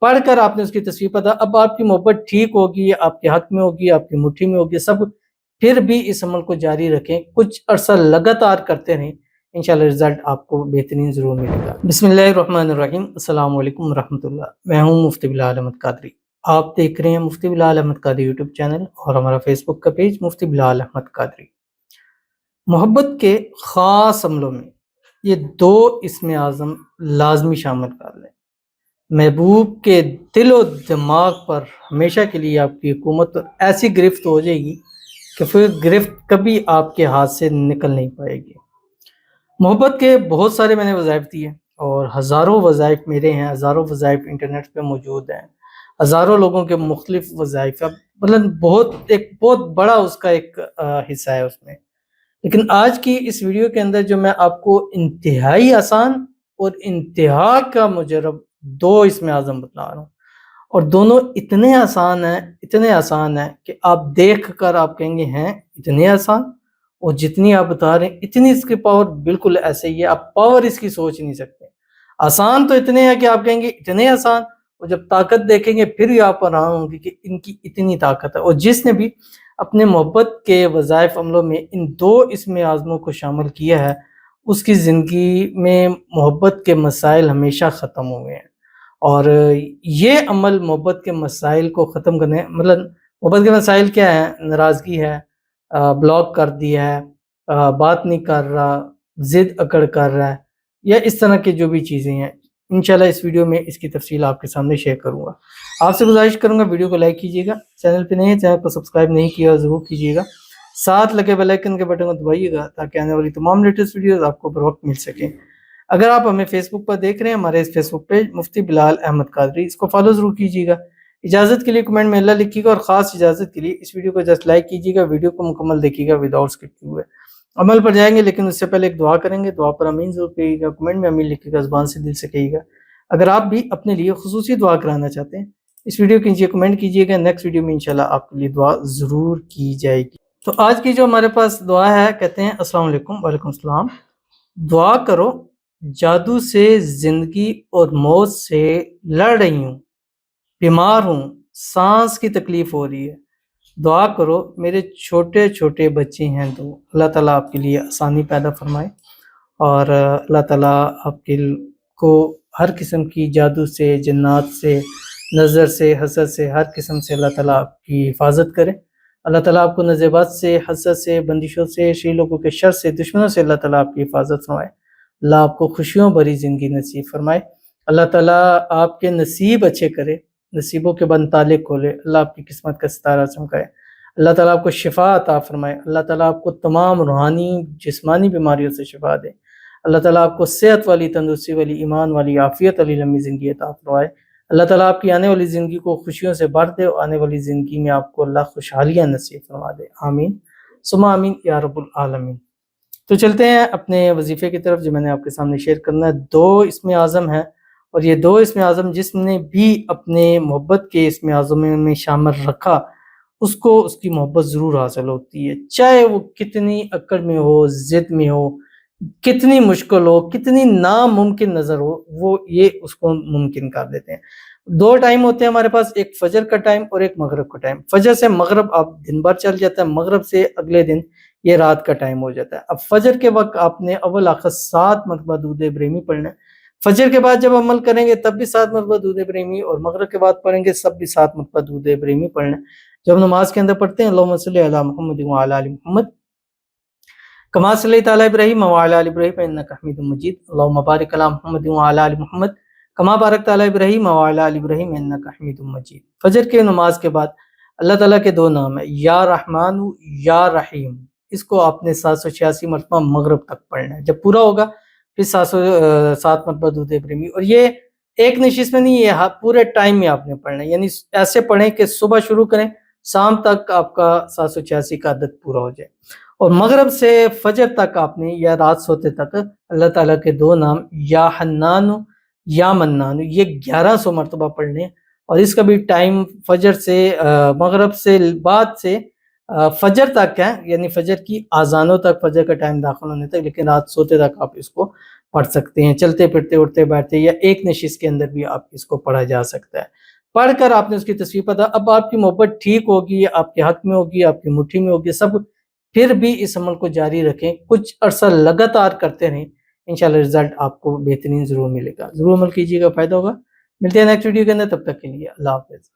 پڑھ کر آپ نے اس کی تصویر پڑھا، اب آپ کی محبت ٹھیک ہوگی، آپ کے حق میں ہوگی، آپ کی مٹھی میں ہوگی سب، پھر بھی اس عمل کو جاری رکھیں، کچھ عرصہ لگاتار کرتے رہیں، انشاءاللہ رزلٹ آپ کو بہترین ضرور ملے گا۔ بسم اللہ الرحمن الرحیم، السلام علیکم ورحمۃ اللہ، میں ہوں مفتی بلال احمد قادری، آپ دیکھ رہے ہیں مفتی بلال احمد قادری یوٹیوب چینل اور ہمارا فیس بک کا پیج مفتی بلال احمد قادری۔ محبت کے خاص عملوں میں یہ دو اسم اعظم لازمی شامل کر لیں۔ محبوب کے دل و دماغ پر ہمیشہ کے لیے آپ کی حکومت ایسی گرفت ہو جائے گی کہ پھر گرفت کبھی آپ کے ہاتھ سے نکل نہیں پائے گی۔ محبت کے بہت سارے میں نے وظائف دیے اور ہزاروں وظائف میرے ہیں، ہزاروں وظائف انٹرنیٹ پہ موجود ہیں، ہزاروں لوگوں کے مختلف وظائف، مطلب ایک بہت بڑا اس کا ایک حصہ ہے اس میں۔ لیکن آج کی اس ویڈیو کے اندر جو میں آپ کو انتہائی آسان اور انتہا کا مجرب دو اسم اعظم بتلا رہا ہوں، اور دونوں اتنے آسان ہیں کہ آپ دیکھ کر آپ کہیں گے ہیں اتنے آسان، اور جتنی آپ بتا رہے ہیں اتنی اس کی پاور بالکل ایسے ہی ہے، آپ پاور اس کی سوچ نہیں سکتے۔ آسان تو اتنے ہیں کہ آپ کہیں گے اتنے آسان، اور جب طاقت دیکھیں گے پھر بھی آپ حیران ہوں گے کہ ان کی اتنی طاقت ہے۔ اور جس نے بھی اپنے محبت کے وظائف عملوں میں ان دو اسم اعظموں کو شامل کیا ہے، اس کی زندگی میں محبت کے مسائل ہمیشہ ختم ہوئے ہیں۔ اور یہ عمل محبت کے مسائل کو ختم کرنے، مطلب محبت کے مسائل کیا ہیں؟ ناراضگی ہے، بلاک کر دیا ہے، بات نہیں کر رہا، ضد اکڑ کر رہا ہے، یا اس طرح کی جو بھی چیزیں ہیں، انشاءاللہ اس ویڈیو میں اس کی تفصیل آپ کے سامنے شیئر کروں گا۔ آپ سے گزارش کروں گا ویڈیو کو لائک کیجیے گا، چینل پہ نہیں ہے چینل کو سبسکرائب نہیں کیا ضرور کیجیے گا، ساتھ لگے بیل آئیکن کے بٹن کو دبائیے گا تاکہ آنے والی تمام لیٹسٹ ویڈیوز آپ کو بر وقت مل سکیں۔ اگر آپ ہمیں فیس بک پر دیکھ رہے ہیں، ہمارے اس فیس بک پیج مفتی بلال احمد قادری، اس کو فالو ضرور کیجیے گا۔ اجازت کے لیے کمنٹ میں اللہ لکھیے گا، اور خاص اجازت کے لیے اس ویڈیو کو جسٹ لائک کیجیے گا، ویڈیو کو مکمل دیکھیے گا وداؤٹ اسکپ کیے ہوئے۔ عمل پر جائیں گے لیکن اس سے پہلے ایک دعا کریں گے، دعا پر امین ضرور کہیے گا، کمنٹ میں امین لکھیے گا، زبان سے دل سے کہیے گا۔ اگر آپ بھی اپنے لیے خصوصی دعا کرانا چاہتے ہیں، اس ویڈیو کے نیچے کمنٹ کیجیے گا، نیکسٹ ویڈیو میں انشاءاللہ آپ کے لیے دعا ضرور کی جائے گی۔ تو آج کی جو ہمارے پاس دعا ہے، کہتے ہیں السلام علیکم، وعلیکم السلام، دعا کرو جادو سے زندگی اور موت سے لڑ رہی ہوں، بیمار ہوں، سانس کی تکلیف ہو رہی ہے، دعا کرو میرے چھوٹے چھوٹے بچے ہیں تو اللہ تعالیٰ آپ کے لیے آسانی پیدا فرمائے، اور اللہ تعالیٰ آپ کو ہر قسم کی جادو سے، جنات سے، نظر سے، حسد سے، ہر قسم سے اللہ تعالیٰ آپ کی حفاظت کرے۔ اللہ تعالیٰ آپ کو نظر بد سے، حسد سے، بندشوں سے، شری لوگوں کے شر سے، دشمنوں سے اللہ تعالیٰ آپ کی حفاظت فرمائے۔ اللہ آپ کو خوشیوں بھری زندگی نصیب فرمائے۔ اللہ تعالیٰ آپ کے نصیب اچھے کرے، نصیبوں کے بند تالے کھولے، اللہ آپ کی قسمت کا ستارہ چمکائے، اللہ تعالیٰ آپ کو شفا عطا فرمائے، اللہ تعالیٰ آپ کو تمام روحانی جسمانی بیماریوں سے شفا دے، اللہ تعالیٰ آپ کو صحت والی، تندرستی والی، ایمان والی، عافیت والی لمبی زندگی عطا فرمائے، اللہ تعالیٰ آپ کی آنے والی زندگی کو خوشیوں سے بھر دے، اور آنے والی زندگی میں آپ کو اللہ خوشحالیاں نصیب فرما دے، آمین ثم آمین یا رب العالمین۔ تو چلتے ہیں اپنے وظیفے کی طرف جو میں نے آپ کے سامنے شیئر کرنا ہے۔ دو اسم اعظم ہیں، اور یہ دو اسم اعظم جس نے بھی اپنے محبت کے اسم اعظم میں شامل رکھا، اس کو اس کی محبت ضرور حاصل ہوتی ہے، چاہے وہ کتنی اکڑ میں ہو، ضد میں ہو، کتنی مشکل ہو، کتنی ناممکن نظر ہو، وہ یہ اس کو ممکن کر دیتے ہیں۔ دو ٹائم ہوتے ہیں ہمارے پاس، ایک فجر کا ٹائم اور ایک مغرب کا ٹائم۔ فجر سے مغرب آپ دن بھر چل جاتا ہے، مغرب سے اگلے دن یہ رات کا ٹائم ہو جاتا ہے۔ اب فجر کے وقت آپ نے اول آخر 7 مرتبہ درود ابراہیمی پڑھنا ہے، فجر کے بعد جب عمل کریں گے تب بھی 7 مرتبہ درود ابراہیمی، اور مغرب کے بعد پڑھیں گے سب بھی 7 مرتبہ درود ابراہیمی پڑھنا ہے۔ جب نماز کے اندر پڑھتے ہیں اللہم صلی علی محمد وعلی آل محمد کما صلیت علی ابراہیم وعلی آل ابراہیم انک حمید مجید، اللہم بارک علی محمد وعلی آل محمد کما بارکت علی ابراہیم وعلی آل ابراہیم انک حمید مجید۔ فجر کے نماز کے بعد اللہ تعالیٰ کے دو نام ہیں، یا رحمان یا رحیم، اس کو آپ نے 786 مرتبہ مغرب تک پڑھنا ہے۔ جب پورا ہوگا پھر 707 مرتبہ درود ابراہیمی، اور یہ ایک نشست میں نہیں، یہ پورے ٹائم میں آپ نے پڑھنا ہے، یعنی ایسے پڑھیں کہ صبح شروع کریں شام تک آپ کا 786 کا عدد پورا ہو جائے، اور مغرب سے فجر تک آپ نے یا رات سوتے تک اللہ تعالیٰ کے دو نام یا حنان یا منان یہ 1100 مرتبہ پڑھنے، اور اس کا بھی ٹائم فجر سے مغرب سے بعد سے فجر تک ہے، یعنی فجر کی آذانوں تک، فجر کا ٹائم داخل ہونے تک، لیکن رات سوتے تک آپ اس کو پڑھ سکتے ہیں، چلتے پھرتے اٹھتے بیٹھتے یا ایک نشست کے اندر بھی آپ اس کو پڑھا جا سکتا ہے۔ پڑھ کر آپ نے اس کی تصویر پڑھا، اب آپ کی محبت ٹھیک ہوگی، آپ کے حق میں ہوگی، آپ کی مٹھی میں ہوگی، سب پھر بھی اس عمل کو جاری رکھیں، کچھ عرصہ لگاتار کرتے رہیں، انشاءاللہ رزلٹ آپ کو بہترین ضرور ملے گا۔ ضرور عمل کیجیے گا، فائدہ ہوگا۔ ملتے ہیں نیکسٹ ویڈیو کے اندر، تب تک کے لیے اللہ حافظ۔